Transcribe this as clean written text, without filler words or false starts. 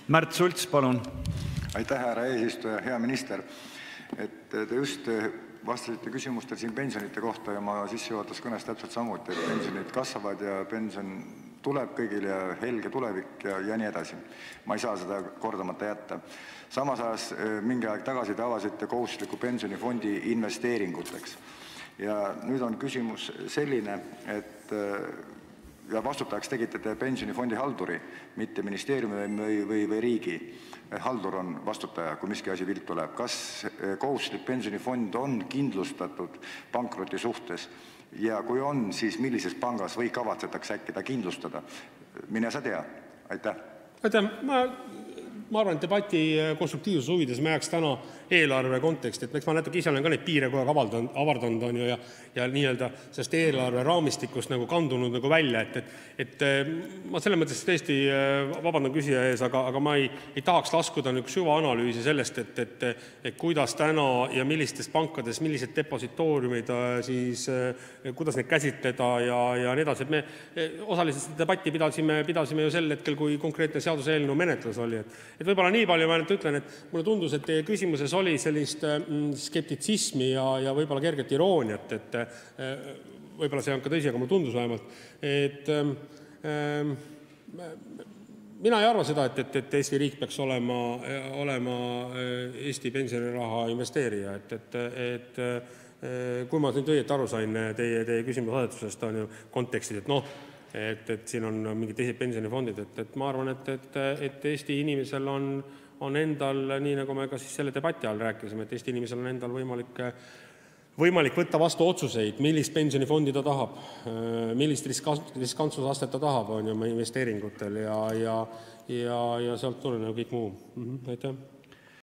Märt Sults, palun. Aitäh, härra eesistuja, hea minister. Te just vastasite küsimustel siin pensionite kohta ja ma sissejuhatas kõnes täpselt samuti, et pensionid kasvavad ja pension tuleb kõigil ja helge tulevik ja nii edasi. Ma ei saa seda kordamata jätta. Samas ajas mingi aeg tagasi te avasite kohustusliku pensionifondi investeeringuteks. Ja nüüd on küsimus selline, et ja vastutajaks tegite te pensionifondi halduri, mitte ministeeriumi või riigi. Haldur on vastutaja, kui miski asi viltu läheb. Kas kohustuslik pensionifond on kindlustatud pankroti suhtes ja kui on, siis millises pangas või kavatsetakse äkki ta kindlustada? Mine sa tea. Aitäh. Aitäh. Ma arvan, et debati konstruktiivsuse huvides me jääks täna eelarve konteksti, et eks ma natuke ise olen ka neid piire kogu aeg avardanud on ju ja nii-öelda sellest eelarve raamistikust nagu kandunud nagu välja, et ma selles mõttes tõesti vabandan küsija ees, aga ma ei tahaks laskuda süvaanalüüsi sellest, et kuidas täna ja millistes pankades, millised depositooriumid siis, kuidas neid käsitleda ja nii edasi, et me osaliselt seda debatti pidasime ju sel hetkel, kui konkreetne seaduseelnõu menetlus oli, et võib-olla nii palju ma nüüd ütlen, et mulle tundus, et teie küsimuses oli sellist skeptitsismi ja võib-olla kerget irooniat, et võib-olla see on ka tõsi, aga mulle tundus vähemalt, et mina ei arva seda, et Eesti riik peaks olema Eesti pensioniraha investeerija, et kui ma nüüd õieti aru sain teie küsimuse asetusest on ju kontekstis, et siin on mingid teised pensionifondid, et ma arvan, et Eesti inimesel on endal, nii nagu me ka siis selle debati all rääkisime, et Eesti inimesel on endal võimalik võtta vastu otsuseid, millist pensionifondi ta tahab, millist riskantsusastet ta tahab on ju investeeringutel ja sealt tuleneb kõik muu. Aitäh.